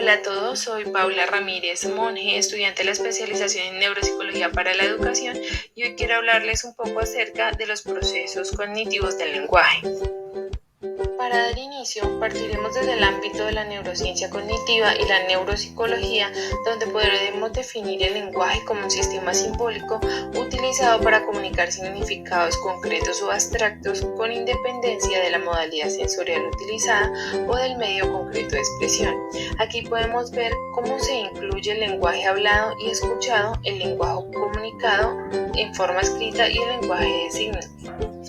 Hola a todos, soy Paula Ramírez Monge, estudiante de la especialización en Neuropsicología para la Educación, y hoy quiero hablarles un poco acerca de los procesos cognitivos del lenguaje. Para dar inicio, partiremos desde el ámbito de la neurociencia cognitiva y la neuropsicología, donde podremos definir el lenguaje como un sistema simbólico utilizado para comunicar significados concretos o abstractos con independencia de la modalidad sensorial utilizada o del medio concreto de expresión. Aquí podemos ver cómo se incluye el lenguaje hablado y escuchado, el lenguaje comunicado en forma escrita y el lenguaje de signos.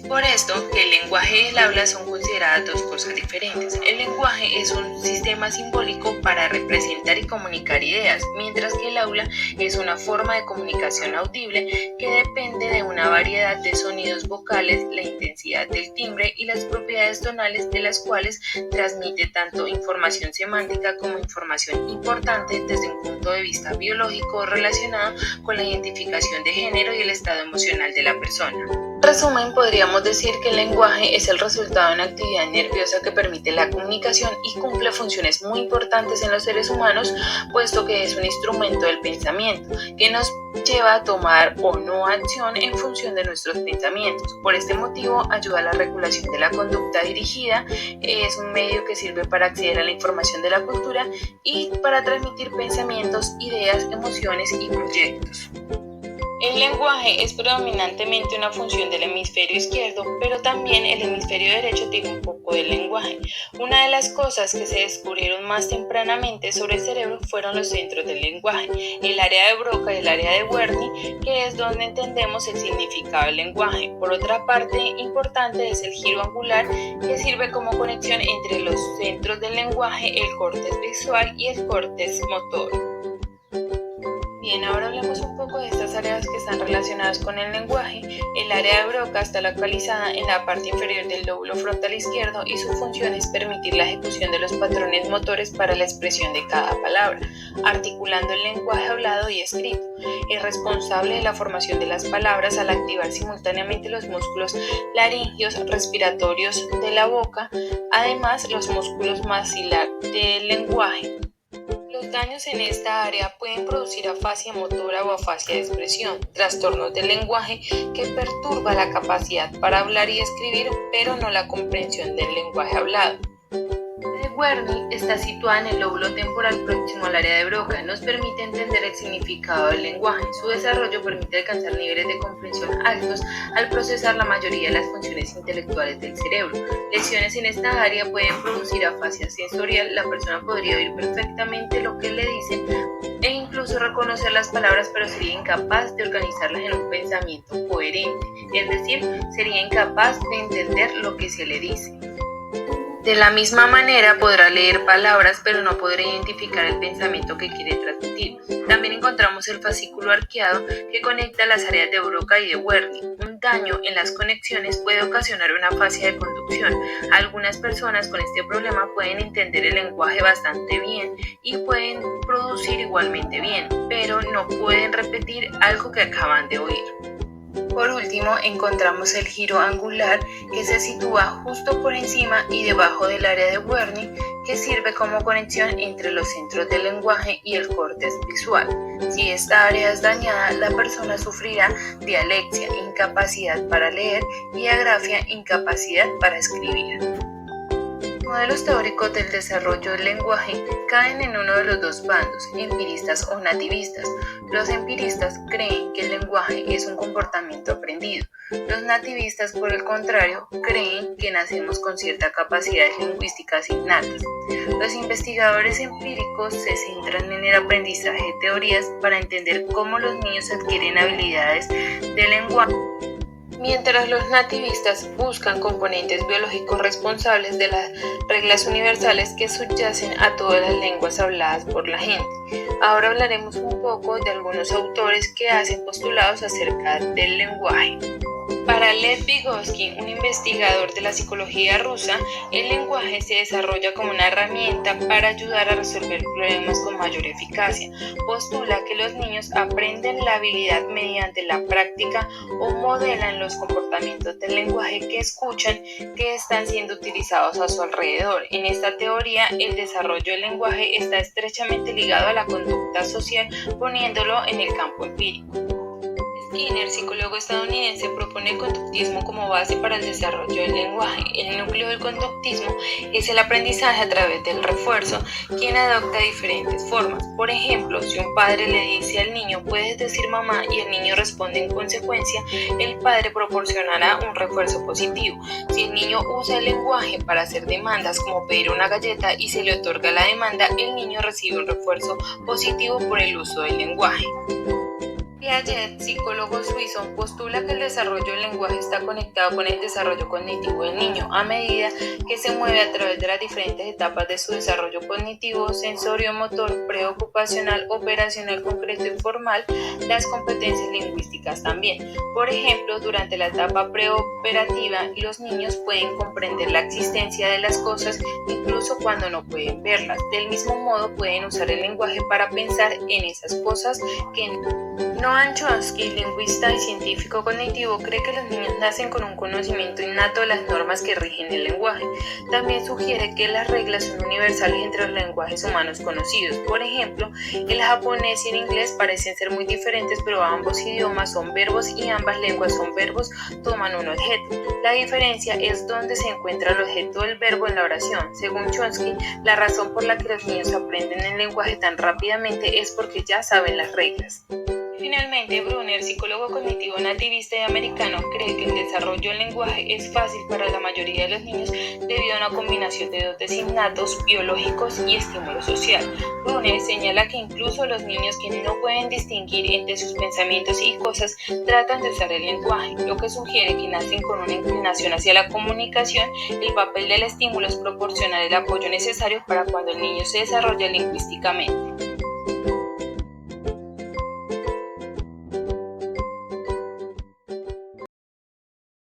Por esto, que el lenguaje y el habla son consideradas dos cosas diferentes. El lenguaje es un sistema simbólico para representar y comunicar ideas, mientras que el habla es una forma de comunicación audible que depende de una variedad de sonidos vocales, la intensidad del timbre y las propiedades tonales de las cuales transmite tanto información semántica como información importante desde un punto de vista biológico relacionado con la identificación de género y el estado emocional de la persona. En resumen, podríamos decir que el lenguaje es el resultado de una actividad nerviosa que permite la comunicación y cumple funciones muy importantes en los seres humanos, puesto que es un instrumento del pensamiento que nos lleva a tomar o no acción en función de nuestros pensamientos. Por este motivo, ayuda a la regulación de la conducta dirigida, es un medio que sirve para acceder a la información de la cultura y para transmitir pensamientos, ideas, emociones y proyectos. El lenguaje es predominantemente una función del hemisferio izquierdo, pero también el hemisferio derecho tiene un poco de lenguaje. Una de las cosas que se descubrieron más tempranamente sobre el cerebro fueron los centros del lenguaje, el área de Broca y el área de Wernicke, que es donde entendemos el significado del lenguaje. Por otra parte importante es el giro angular, que sirve como conexión entre los centros del lenguaje, el córtex visual y el córtex motor. Bien, ahora hablemos un poco de estas áreas que están relacionadas con el lenguaje. El área de Broca está localizada en la parte inferior del lóbulo frontal izquierdo y su función es permitir la ejecución de los patrones motores para la expresión de cada palabra, articulando el lenguaje hablado y escrito. Es responsable de la formación de las palabras al activar simultáneamente los músculos laringeos, respiratorios de la boca, además los músculos maxilar del lenguaje. Los daños en esta área pueden producir afasia motora o afasia de expresión, trastornos del lenguaje que perturba la capacidad para hablar y escribir, pero no la comprensión del lenguaje hablado. Wernicke está situada en el lóbulo temporal próximo al área de Broca. Nos permite entender el significado del lenguaje. Su desarrollo permite alcanzar niveles de comprensión altos al procesar la mayoría de las funciones intelectuales del cerebro. Lesiones en esta área pueden producir afasia sensorial. La persona podría oír perfectamente lo que le dicen e incluso reconocer las palabras, pero sería incapaz de organizarlas en un pensamiento coherente, es decir, sería incapaz de entender lo que se le dice. De la misma manera podrá leer palabras, pero no podrá identificar el pensamiento que quiere transmitir. También encontramos el fascículo arqueado que conecta las áreas de Broca y de Wernicke. Un daño en las conexiones puede ocasionar una afasia de conducción. Algunas personas con este problema pueden entender el lenguaje bastante bien y pueden producir igualmente bien, pero no pueden repetir algo que acaban de oír. Por último, encontramos el giro angular, que se sitúa justo por encima y debajo del área de Wernicke, que sirve como conexión entre los centros del lenguaje y el córtex visual. Si esta área es dañada, la persona sufrirá dialexia, incapacidad para leer, y agrafia, incapacidad para escribir. Modelos teóricos del desarrollo del lenguaje caen en uno de los dos bandos, empiristas o nativistas. Los empiristas creen que el lenguaje es un comportamiento aprendido. Los nativistas, por el contrario, creen que nacemos con ciertas capacidades lingüísticas innatas. Los investigadores empíricos se centran en el aprendizaje de teorías para entender cómo los niños adquieren habilidades de lenguaje, mientras los nativistas buscan componentes biológicos responsables de las reglas universales que subyacen a todas las lenguas habladas por la gente. Ahora hablaremos un poco de algunos autores que hacen postulados acerca del lenguaje. Para Lev Vygotsky, un investigador de la psicología rusa, el lenguaje se desarrolla como una herramienta para ayudar a resolver problemas con mayor eficacia. Postula que los niños aprenden la habilidad mediante la práctica o modelan los comportamientos del lenguaje que escuchan que están siendo utilizados a su alrededor. En esta teoría, el desarrollo del lenguaje está estrechamente ligado a la conducta social, poniéndolo en el campo empírico. Skinner, psicólogo estadounidense, propone el conductismo como base para el desarrollo del lenguaje. El núcleo del conductismo es el aprendizaje a través del refuerzo, quien adopta diferentes formas. Por ejemplo, si un padre le dice al niño "puedes decir mamá" y el niño responde en consecuencia, el padre proporcionará un refuerzo positivo. Si el niño usa el lenguaje para hacer demandas como pedir una galleta y se le otorga la demanda, el niño recibe un refuerzo positivo por el uso del lenguaje. Piaget, psicólogo suizo, postula que el desarrollo del lenguaje está conectado con el desarrollo cognitivo del niño a medida que se mueve a través de las diferentes etapas de su desarrollo cognitivo, sensorio-motor, preocupacional, operacional, concreto y formal, las competencias lingüísticas también. Por ejemplo, durante la etapa preoperativa, los niños pueden comprender la existencia de las cosas incluso cuando no pueden verlas. Del mismo modo, pueden usar el lenguaje para pensar en esas cosas que Noam Chomsky, lingüista y científico cognitivo, cree que los niños nacen con un conocimiento innato de las normas que rigen el lenguaje. También sugiere que las reglas son universales entre los lenguajes humanos conocidos. Por ejemplo, el japonés y el inglés parecen ser muy diferentes, pero ambos idiomas son verbos y ambas lenguas son verbos, toman un objeto. La diferencia es dónde se encuentra el objeto del verbo en la oración. Según Chomsky, la razón por la que los niños aprenden el lenguaje tan rápidamente es porque ya saben las reglas. Finalmente, Brunner, psicólogo cognitivo nativista y americano, cree que el desarrollo del lenguaje es fácil para la mayoría de los niños debido a una combinación de dotes innatos, biológicos y estímulo social. Brunner señala que incluso los niños que no pueden distinguir entre sus pensamientos y cosas tratan de usar el lenguaje, lo que sugiere que nacen con una inclinación hacia la comunicación. El papel del estímulo es proporcionar el apoyo necesario para cuando el niño se desarrolla lingüísticamente.